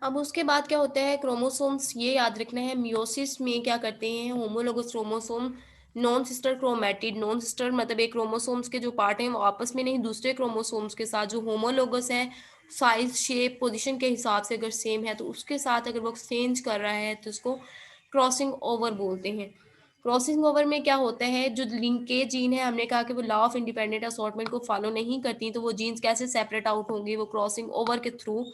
अब उसके बाद क्या होता है, क्रोमोसोम्स ये याद रखना है, मियोसिस में क्या करते हैं, homologous chromosome non sister chromatid, non sister मतलब एक क्रोमोसोम्स के जो पार्ट हैं वो आपस में नहीं, दूसरे क्रोमोसोम्स के साथ, जो होमोलोगस है साइज शेप पोजीशन के हिसाब से अगर सेम है तो उसके साथ अगर वो एक्सचेंज कर रहा है तो उसको क्रॉसिंग ओवर बोलते हैं। क्रॉसिंग ओवर में क्या होता है, जो लिंकेज जीन है हमने कहा कि वो लॉ ऑफ इंडिपेंडेंट असॉर्टमेंट को फॉलो नहीं करती, तो वो जीन्स कैसे सेपरेट आउट होंगे, वो क्रॉसिंग ओवर के थ्रू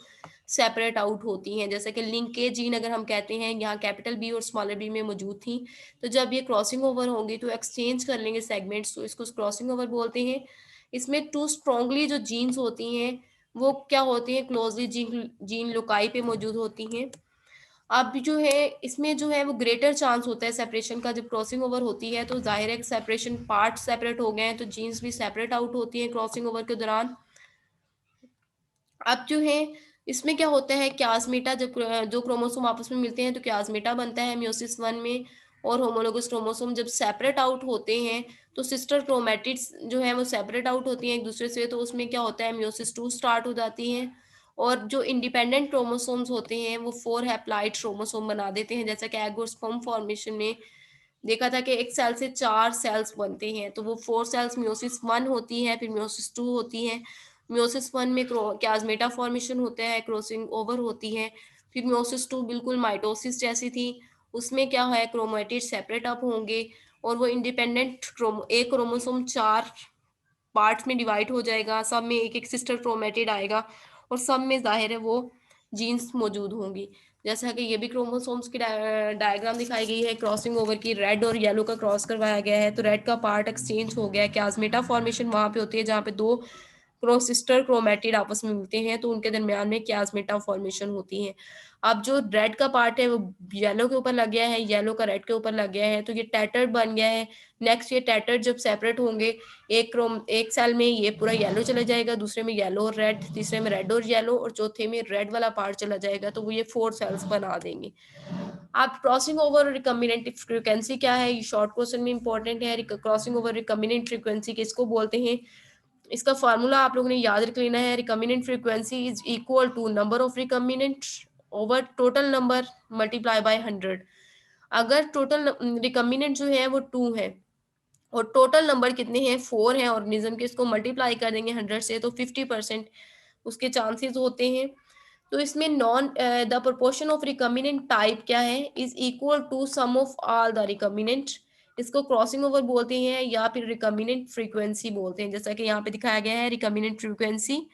सेपरेट आउट होती हैं। जैसे कि लिंकेज जीन अगर हम कहते हैं यहाँ कैपिटल बी और स्मॉलर बी में मौजूद थी, तो जब ये क्रॉसिंग ओवर होंगी तो एक्सचेंज कर लेंगे सेगमेंट्स, तो इसको क्रॉसिंग ओवर बोलते हैं। इसमें टू स्ट्रॉन्गली जो जीन्स होती हैं वो क्या होती हैं, क्लोजली जीन जीन लोकाई पे मौजूद होती हैं। अब जो है इसमें जो है वो ग्रेटर चांस होता है सेपरेशन का, जब क्रॉसिंग ओवर होती है तो जाहिर है सेपरेशन पार्ट सेपरेट हो गए हैं तो जीन्स भी सेपरेट आउट होती हैं क्रॉसिंग ओवर के दौरान। अब जो है इसमें क्या होता है, क्यास्मेटा जब जो क्रोमोसोम आपस में मिलते हैं तो क्यास्मेटा बनता है मियोसिस वन में, और होमोलोगस क्रोमोसोम जब सेपरेट आउट होते हैं तो सिस्टर क्रोमैटिड्स जो है वो सेपरेट आउट होती हैं एक दूसरे से, तो उसमें क्या होता है, मियोसिस टू स्टार्ट हो जाती है। और जो इंडिपेंडेंट क्रोमोसोम्स होते हैं वो फोर हैप्लॉइड क्रोमोसोम बना देते हैं, जैसा कि एग और स्पर्म फॉर्मेशन में देखा था कि एक सेल से 4 सेल्स बनते हैं, तो वो 4 सेल्स मियोसिस 1 होती है, फिर मियोसिस 2 होती है। मियोसिस 1 में क्लाज़्मेटा फॉर्मेशन होता है, क्रॉसिंग ओवर होती है। फिर मियोसिस 2 बिल्कुल माइटोसिस जैसी थी, उसमें क्या है, क्रोमैटिड सेपरेट अप होंगे और वो इंडिपेंडेंट एक क्रोमोसोम 4 पार्ट्स में डिवाइड हो जाएगा, सब में एक-एक सिस्टर क्रोमैटिड आएगा और सब में ज़ाहिर है वो जीन्स मौजूद होंगी। जैसा कि ये भी क्रोमोसोम्स की डायग्राम दिखाई गई है क्रॉसिंग ओवर की, रेड और येलो का क्रॉस करवाया गया है, तो रेड का पार्ट एक्सचेंज हो गया है, क्लाज़्मेटा फॉर्मेशन वहाँ पे होती है जहाँ पे 2 सिस्टर क्रोमैटिड आपस में मिलते हैं, तो उनके दरमियान में क्लाज़्मेटा फॉर्मेशन होती है। अब जो रेड का पार्ट है वो येलो के ऊपर लग गया है, येलो का रेड के ऊपर लग गया है, तो ये टैटर्ड बन गया है। नेक्स्ट ये टैटर्ड जब सेपरेट होंगे, एक सेल में ये पूरा येलो चला जाएगा, दूसरे में येलो और रेड, तीसरे में रेड और येलो और चौथे में रेड वाला पार्ट चला जाएगा, तो वो ये 4 सेल्स बना देंगे। अब क्रॉसिंग ओवर रिकम्बिनेंट फ्रीक्वेंसी क्या है, ये शॉर्ट क्वेश्चन में इंपॉर्टेंट है। क्रॉसिंग ओवर रिकम्बिनेंट फ्रीक्वेंसी किसको बोलते हैं, इसका फार्मूला आप लोगों ने याद रख लेना है। Recombinant frequency is equal to number of recombinant over total number multiply by 100। अगर टोटल रिकम्बिनेंट जो है वो 2 है और टोटल नंबर कितने हैं, 4 हैं ऑर्गेनिज्म के, इसको मल्टीप्लाई कर देंगे 100 से तो 50% उसके चांसेस होते हैं। तो इसमें the proportion of recombinant type क्या है, is equal to sum of all the recombinant. इसको क्रॉसिंग ओवर बोलते हैं या फिर रिकम्बिनेंट फ्रीक्वेंसी बोलते हैं, जैसा कि यहाँ पे दिखाया गया है रिकम्बिनेंट फ्रीक्वेंसी।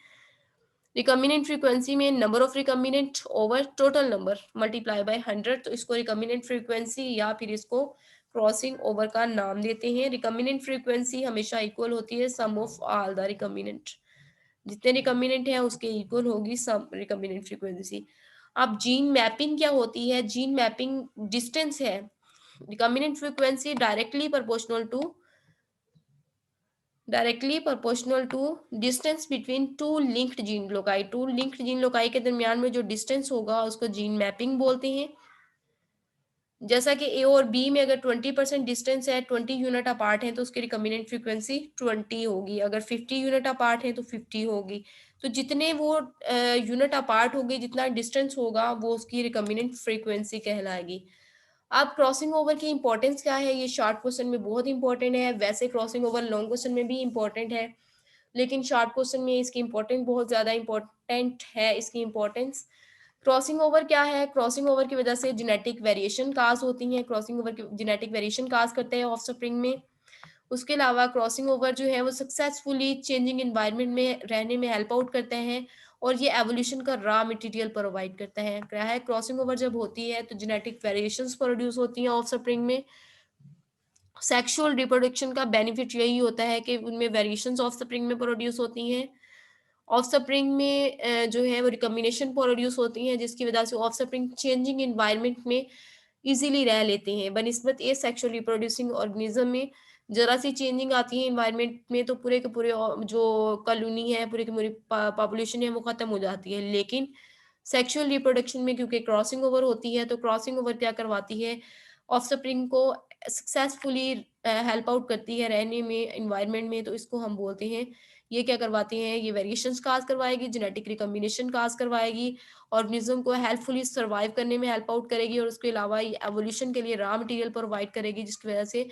रिकम्बिनेंट फ्रीक्वेंसी में number of recombinant over total number multiply by 100, तो इसको रिकम्बिनेंट फ्रीक्वेंसी या फिर इसको क्रॉसिंग ओवर का नाम देते हैं। रिकम्बिनेंट फ्रीक्वेंसी हमेशा इक्वल होती है sum of all the recombinant, जितने रिकम्बिनेंट है उसके इक्वल होगी सम रिकम्बिनेंट फ्रीक्वेंसी। अब जीन मैपिंग क्या होती है, जीन मैपिंग डिस्टेंस है, recombinant frequency directly proportional to distance between two linked gene loci, two linked gene loci के दरमियान में जो डिस्टेंस होगा उसको जीन मैपिंग बोलते हैं। जैसा कि ए और बी में अगर 20% डिस्टेंस है, 20 यूनिट अपार्ट है तो उसकी रिकम्बिनेंट फ्रीक्वेंसी 20 होगी, अगर 50 यूनिट अपार्ट है तो 50 होगी। तो जितने वो यूनिट अपार्ट होगी, जितना डिस्टेंस होगा वो उसकी रिकम्बिनेंट फ्रीक्वेंसी कहलाएगी। अब क्रॉसिंग ओवर की इंपॉर्टेंस क्या है, ये शॉर्ट क्वेश्चन में बहुत इंपॉर्टेंट है, वैसे क्रॉसिंग ओवर लॉन्ग क्वेश्चन में भी इंपॉर्टेंट है, लेकिन शॉर्ट क्वेश्चन में इसकी इंपॉर्टेंट बहुत ज़्यादा इंपॉर्टेंट है इसकी इंपॉर्टेंस। क्रॉसिंग ओवर क्या है, क्रॉसिंग ओवर की वजह से जेनेटिक वेरिएशन काज होती हैं, क्रॉसिंग ओवर की जेनेटिक वेरिएशन काज करते हैं ऑफस्प्रिंग में। उसके अलावा क्रॉसिंग ओवर जो है वो सक्सेसफुली चेंजिंग एनवायरनमेंट में रहने में हेल्प आउट करते हैं और ये एवोल्यूशन का रॉ मटेरियल प्रोवाइड करता है। क्या है, क्रॉसिंग ओवर जब होती है तो जेनेटिक वेरिएशंस प्रोड्यूस होती हैं ऑफस्प्रिंग में। सेक्सुअल रिप्रोडक्शन का बेनिफिट यही होता है कि उनमें वेरिएशंस ऑफस्प्रिंग में प्रोड्यूस होती हैं। ऑफस्प्रिंग में जो है वो रिकम्बिनेशन प्रोड्यूस होती हैं जिसकी वजह से ऑफस्प्रिंग चेंजिंग एनवायरनमेंट में इजीली रह लेते हैं, बनस्बत ए सेक्सुअल रिप्रोड्यूसिंग ऑर्गेनिज्म में जरा सी चेंजिंग आती है एनवायरनमेंट में तो पूरे के पूरे जो कॉलोनी है, पूरी की पूरी पॉपुलेशन है वो खत्म हो जाती है। लेकिन सेक्सुअल रिप्रोडक्शन में क्योंकि क्रॉसिंग ओवर होती है तो क्रॉसिंग ओवर क्या करवाती है, ऑफस्प्रिंग को सक्सेसफुली हेल्प आउट करती है रहने में एनवायरनमेंट में, तो इसको हम बोलते हैं ये क्या करवाती हैं, ये वेरिएशंस काज़ करवाएगी, जेनेटिक रिकॉम्बिनेशन काज़ करवाएगी, ऑर्गेनिज़्म को हेल्पफुली सर्वाइव करने में हेल्प आउट करेगी और उसके अलावा ये एवोल्यूशन के लिए रॉ मटेरियल प्रोवाइड करेगी, जिसकी वजह से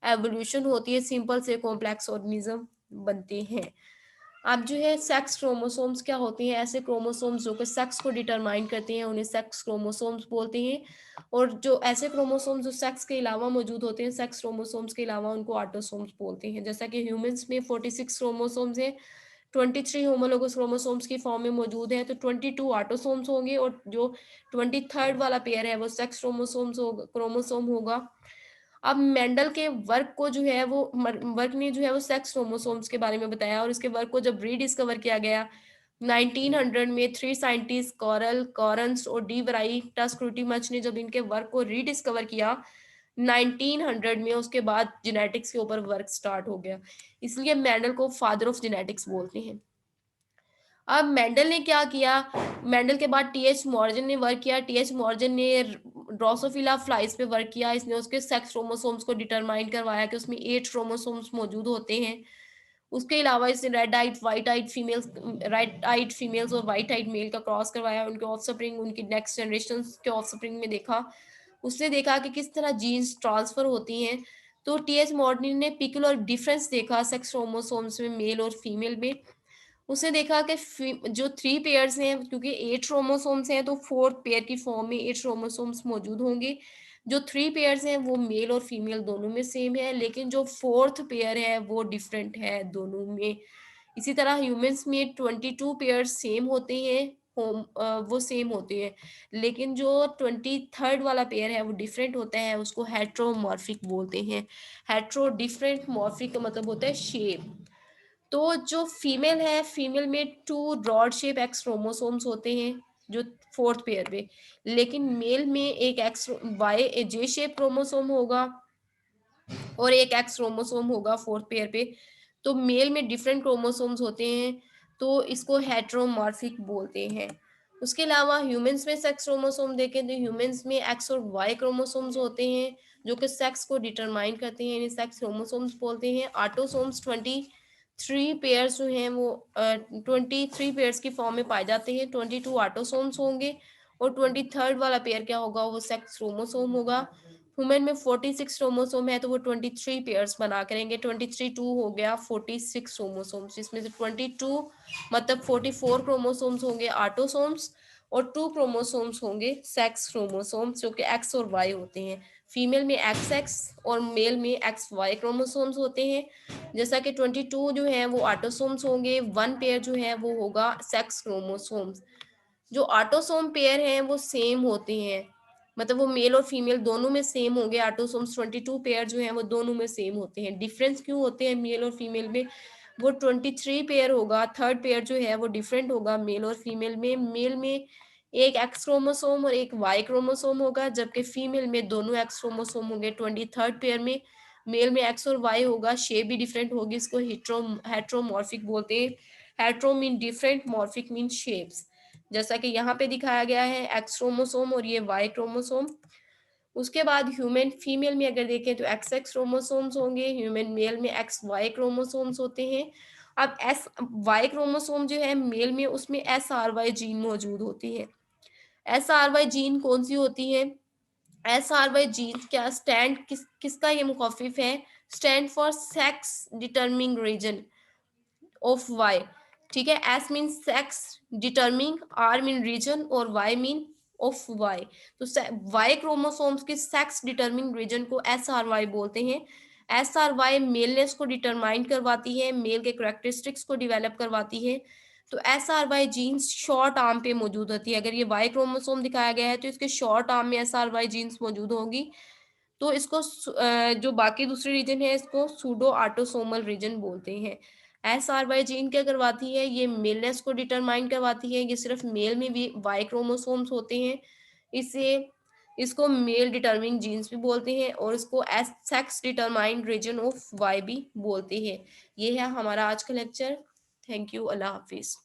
एवोल्यूशन होती है, सिंपल से कॉम्प्लेक्स ऑर्गेनिज़्म बनते हैं। अब जो है सेक्स क्रोमोसोम्स क्या होते हैं, ऐसे क्रोमोसोम्स जो कि सेक्स को डिटरमाइन करते हैं, उन्हें सेक्स क्रोमोसोम्स बोलते हैं। और जो ऐसे क्रोमोसोम्स जो सेक्स के अलावा मौजूद होते हैं, सेक्स क्रोमोसोम्स के अलावा, उनको ऑटोसोम्स बोलते हैं। जैसा कि ह्यूमन्स में 46 क्रोमोसोम्स हैं, 23 होमोलोगस क्रोमोसोम्स की फॉर्म में मौजूद है, तो 22 ऑटोसोम्स होंगे और जो 23rd वाला पेयर है वो सेक्स क्रोमोसोम होगा। अब मेंडल के वर्क को जो है वो वर्क ने जो है वो सेक्स क्रोमोसोम्स के बारे में बताया और इसके वर्क को जब रीडिस्कवर किया गया 1900 में, 3 साइंटिस्ट कॉरल कॉरन्स और डी वराइटा स्क्रूटिमच ने जब इनके वर्क को रीडिस्कवर किया 1900 में, उसके बाद जेनेटिक्स के ऊपर वर्क स्टार्ट हो गया, इसलिए मेंडल को फादर ऑफ जेनेटिक्स बोलते हैं। अब मेंडल ने क्या किया, मेंडल के बाद टीएच मॉर्गन ने वर्क किया, टीएच मॉर्गन ने ड्रोसोफिला फ्लाइज पे वर्क किया, इसने उसके सेक्स क्रोमोसोम्स को डिटरमाइन करवाया कि उसमें 8 क्रोमोसोम्स मौजूद होते हैं। उसके अलावा इसने रेड आइड फीमेल्स और व्हाइट आइड मेल का क्रॉस करवाया, उनके ऑफस्प्रिंग, उनकी नेक्स्ट जनरेशंस के ऑफस्प्रिंग में देखा। उसने देखा कि किस तरह जीन्स ट्रांसफर होती हैं। तो टीएच मॉर्गन ने पिकुलर डिफरेंस देखा सेक्स क्रोमोसोम्स में मेल और फीमेल में। उसने देखा कि जो 3 पेयर्स हैं, क्योंकि 8 क्रोमोसोम्स हैं तो 4th पेयर की फॉर्म में 8 क्रोमोसोम्स मौजूद होंगे। जो 3 पेयर्स हैं वो मेल और फीमेल दोनों में सेम है, लेकिन जो 4th पेयर है वो डिफरेंट है दोनों में। इसी तरह ह्यूमन्स में 22 पेयर्स सेम होते हैं, वो सेम होते हैं, लेकिन जो 23rd वाला पेयर है वो डिफरेंट होता है, उसको हेटेरोमॉर्फिक बोलते हैं। हेटेरो डिफरेंट, मॉर्फिक का मतलब होता है शेप। तो जो फीमेल है, फीमेल में 2 ब्रॉड शेप एक्स क्रोमोसोम्स होते हैं जो 4th पेयर पे, लेकिन मेल में एक X Y J shape chromosome होगा और एक एक्स क्रोमोसोम होगा 4th पेयर पे। तो मेल में डिफरेंट क्रोमोसोम्स होते हैं, तो इसको हेटेरोमॉर्फिक बोलते हैं। उसके अलावा ह्यूमन्स में सेक्स क्रोमोसोम देखें तो ह्यूमन्स में एक्स और वाई क्रोमोसोम्स होते हैं जो कि सेक्स को डिटरमाइन करते हैं, इन्हें सेक्स क्रोमोसोम्स बोलते हैं। ऑटोसोम्स 23 पेयर्स जो हैं वो 23 पेयर्स की फॉर्म में पाए जाते हैं, 22 ऑटोसोम्स होंगे और 23rd वाला पेयर क्या होगा, वो सेक्स क्रोमोसोम होगा। वुमेन में 46 क्रोमोसोम है तो वो 23 पेयर्स बना करेंगे, 23 2 हो गया 46 क्रोमोसोम्स, जिसमें से 22 मतलब 44 क्रोमोसोम्स होंगे ऑटोसोम्स और 2 क्रोमोसोम्स होंगे सेक्स क्रोमोसोम्स जो कि एक्स और वाई होते हैं। फीमेल में एक्स एक्स और मेल में एक्स वाई क्रोमोसोम्स होते हैं। जैसा कि 22 जो है वो ऑटोसोम्स होंगे, 1 पेयर जो है वो होगा सेक्स क्रोमोसोम्स। जो ऑटोसोम पेयर हैं वो सेम होते हैं, मतलब वो मेल और फीमेल दोनों में सेम होंगे। ऑटोसोम्स 22 पेयर जो हैं वो दोनों में सेम होते हैं। डिफरेंस क्यों होते हैं मेल और फीमेल में, वो 23 पेयर होगा, 3rd पेयर जो है वो डिफरेंट होगा मेल और फीमेल में। मेल में एक एक्स क्रोमोसोम और एक वाई क्रोमोसोम होगा, जबकि फीमेल में दोनों एक्स क्रोमोसोम होंगे 23rd पेयर में। मेल में एक्स और वाई होगा, शेप भी डिफरेंट होगी, इसको हेट्रोमॉर्फिक बोलते हैं। Hetero mean different, morphic mean shapes. जैसा कि यहाँ पे दिखाया गया है एक्स क्रोमोसोम और ये वाई क्रोमोसोम। उसके बाद ह्यूमन फीमेल में अगर देखें तो एक्स एक्स क्रोमोसोम्स होंगे, ह्यूमन मेल में एक्स वाई क्रोमोसोम्स होते हैं। अब एस वाई क्रोमोसोम जो है मेल में, उसमें एस आर वाई जीन मौजूद होती है। एस आर वाई जीन कौन सी होती है, एस आर वाई जीन क्या स्टैंड किसका ये मुखाफिफ है, stand for sex determining region of Y. ठीक है, S mean sex determining, R mean region और वाई मीन ऑफ वाई। तो वाई क्रोमोसोम्स के सेक्स डिटर्मिंग रीजन को एस आर वाई बोलते हैं। एस आर वाई मेलनेस को डिटरमाइन करवाती है, मेल के करेक्टरिस्टिक्स को डिवेलप करवाती है। तो S R Y genes short arm पे मौजूद होती है। अगर ये वाई क्रोमोसोम दिखाया गया है तो इसके शॉर्ट आर्म में एस आर वाई जीन्स मौजूद होगी। तो इसको जो बाकी दूसरे रीजन है इसको सूडो ऑटोसोमल रीजन बोलते हैं। एसआरवाई जीन क्या करवाती है, ये मेलनेस को डिटरमाइन करवाती है, ये सिर्फ मेल में भी वाई क्रोमोसोम्स होते हैं। इसे इसको मेल डिटर्मिंग जीन्स भी बोलते हैं और इसको S sex determined region of Y भी बोलते हैं। ये है हमारा आज का लेक्चर। थैंक यू, अल्लाह हाफिज।